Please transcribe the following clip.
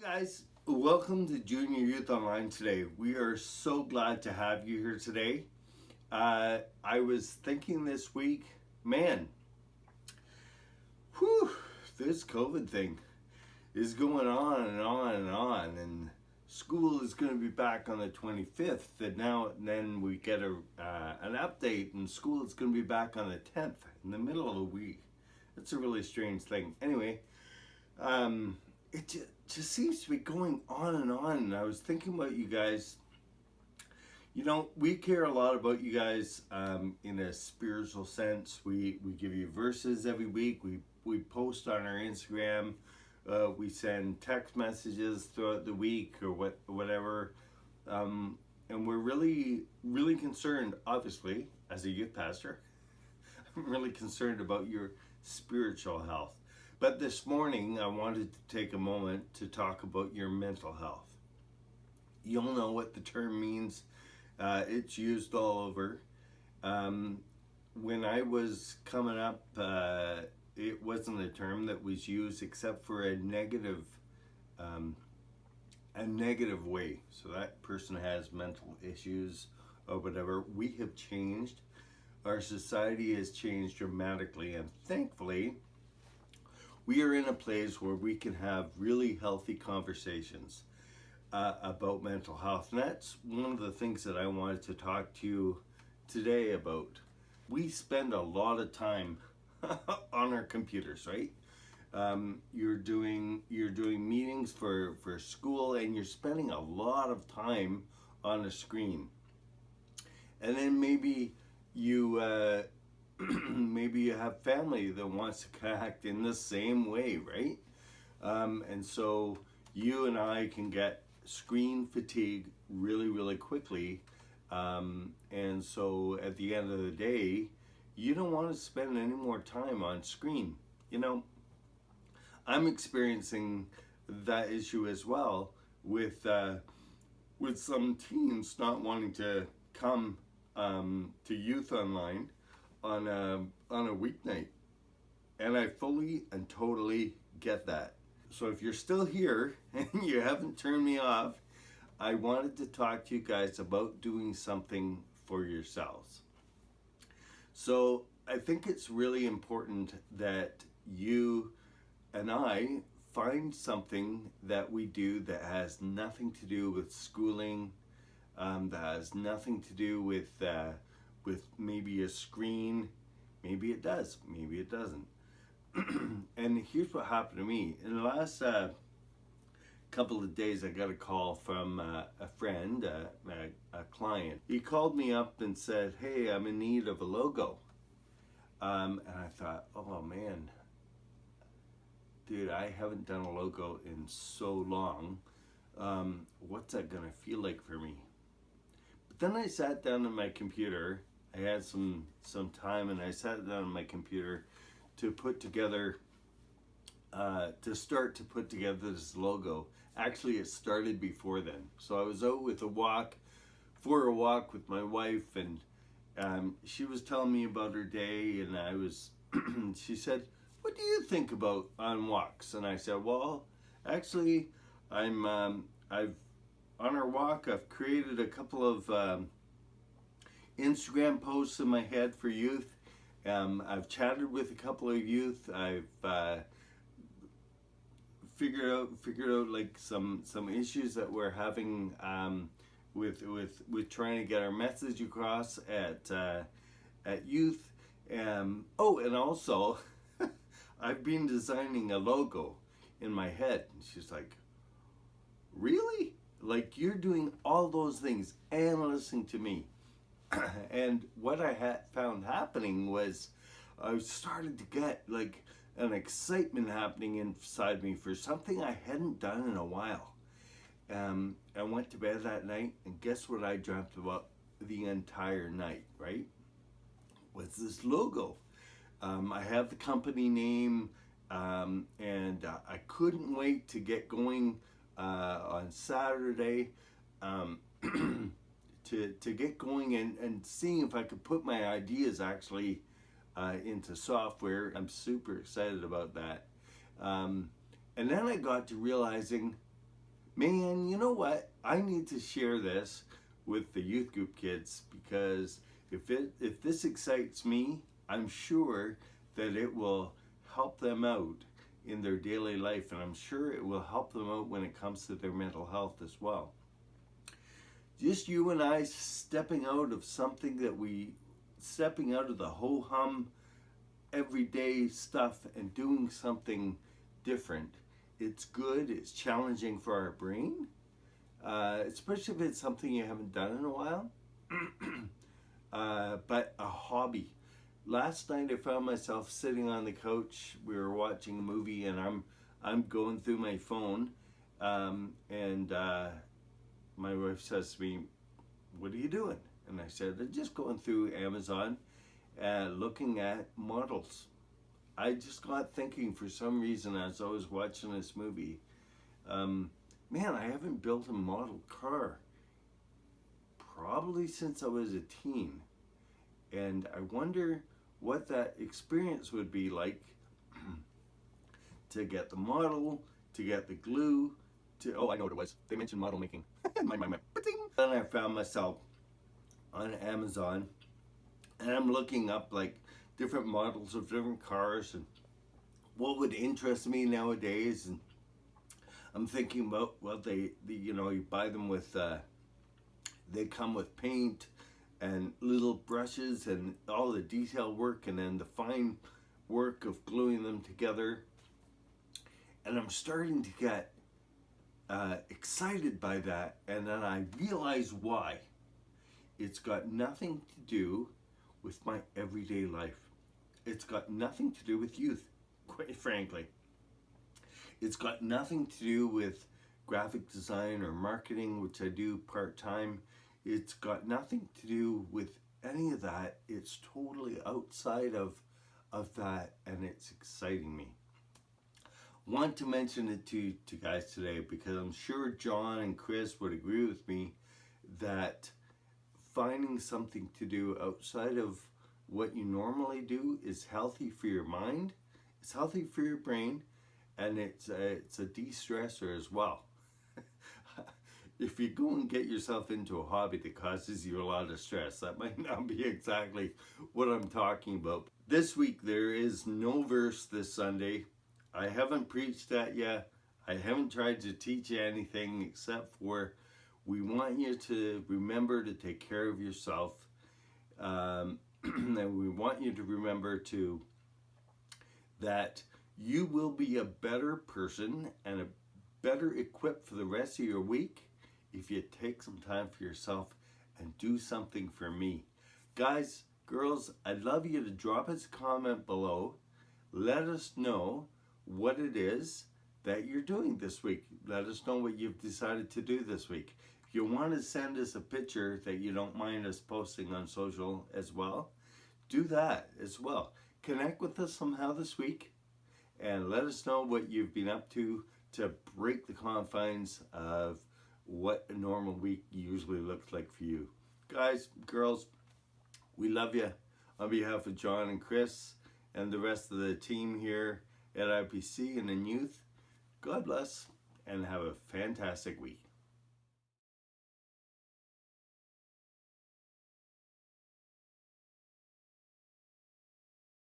Guys, welcome to Junior Youth Online today. We are so glad to have you here today. I was thinking this week, man, this COVID thing is going on and on and on, and school is going to be back on the 25th, and then we get an update, and school is going to be back on the 10th, in the middle of the week. It's a really strange thing. Anyway, it just seems to be going on and on. And I was thinking about you guys. You know, we care a lot about you guys in a spiritual sense. We give you verses every week. We post on our Instagram. We send text messages throughout the week or whatever. And we're really, really concerned, obviously, as a youth pastor. I'm really concerned about your spiritual health. But this morning, I wanted to take a moment to talk about your mental health. You'll know what the term means. It's used all over. When I was coming up, it wasn't a term that was used except for a negative way. So that person has mental issues or whatever. We have changed. Our society has changed dramatically, and thankfully, we are in a place where we can have really healthy conversations about mental health. And that's one of the things that I wanted to talk to you today about. We spend a lot of time on our computers, right? You're doing meetings for school, and you're spending a lot of time on a screen. And then maybe you maybe you have family that wants to connect in the same way, right? And so you and I can get screen fatigue really, really quickly. And so at the end of the day, you don't want to spend any more time on screen. You know, I'm experiencing that issue as well with some teens not wanting to come to Youth Online on a weeknight, and I fully and totally get that. So if you're still here and you haven't turned me off, I wanted to talk to you guys about doing something for yourselves. So I think it's really important that you and I find something that we do that has nothing to do with schooling, that has nothing to do with maybe a screen. Maybe it does, maybe it doesn't. And here's what happened to me. In the last couple of days, I got a call from a friend, a client. He called me up and said, hey, I'm in need of a logo. And I thought, oh man, dude, I haven't done a logo in so long. What's that gonna feel like for me? But then I sat down on my computer. I had some time, and I sat down on my computer to put together, to start to put together this logo. Actually, it started before then. So I was out for a walk with my wife, and she was telling me about her day, and she said, what do you think about on walks? And I said, well, actually, on our walk, I've created a couple of Instagram posts in my head for youth. I've chatted with a couple of youth. I've figured out like some issues that we're having with trying to get our message across at youth. And also I've been designing a logo in my head. And she's like, really? Like, you're doing all those things and listening to me? And what I found happening was I started to get like an excitement happening inside me for something I hadn't done in a while. I went to bed that night, and guess what I dreamt about the entire night, right? Was this logo. I have the company name, and I couldn't wait to get going on Saturday. To get going and seeing if I could put my ideas actually into software. I'm super excited about that. And then I got to realizing Man, you know what? I need to share this with the youth group kids because if this excites me, I'm sure that it will help them out in their daily life, and I'm sure it will help them out when it comes to their mental health as well. Just you and I stepping out of stepping out of the ho hum everyday stuff and doing something different. It's good, it's challenging for our brain, especially if it's something you haven't done in a while. But a hobby. Last night I found myself sitting on the couch. We were watching a movie, and I'm going through my phone, and my wife says to me, "What are you doing?" And I said, "I'm just going through Amazon, looking at models." I just got thinking for some reason as I was watching this movie, man, I haven't built a model car probably since I was a teen. And I wonder what that experience would be like to get the model, to get the glue, oh, I know what it was. They mentioned model making. my. Then I found myself on Amazon, and I'm looking up like different models of different cars and what would interest me nowadays. And I'm thinking about, well, you buy them with, they come with paint and little brushes and all the detail work, and then the fine work of gluing them together. And I'm starting to get excited by that, and then I realize why. It's got nothing to do with my everyday life. It's got nothing to do with youth, quite frankly. It's got nothing to do with graphic design or marketing, which I do part-time. It's got nothing to do with any of that. It's totally outside of that, and it's exciting me. Want to mention it to guys today because I'm sure John and Chris would agree with me that finding something to do outside of what you normally do is healthy for your mind, it's healthy for your brain, and it's a de-stressor as well. If you go and get yourself into a hobby that causes you a lot of stress, that might not be exactly what I'm talking about. This week there is no verse this Sunday. I haven't preached that yet. I haven't tried to teach you anything except for we want you to remember to take care of yourself. And we want you to remember that you will be a better person and a better equipped for the rest of your week if you take some time for yourself and do something for me. Guys, girls, I'd love you to drop us a comment below. Let us know what it is that you're doing this week. Let us know what you've decided to do this week. If you want to send us a picture that you don't mind us posting on social as well, do that as well. Connect with us somehow this week and let us know what you've been up to break the confines of what a normal week usually looks like for you. Guys, girls, we love you. On behalf of John and Chris and the rest of the team here at IPC and in youth, God bless and have a fantastic week.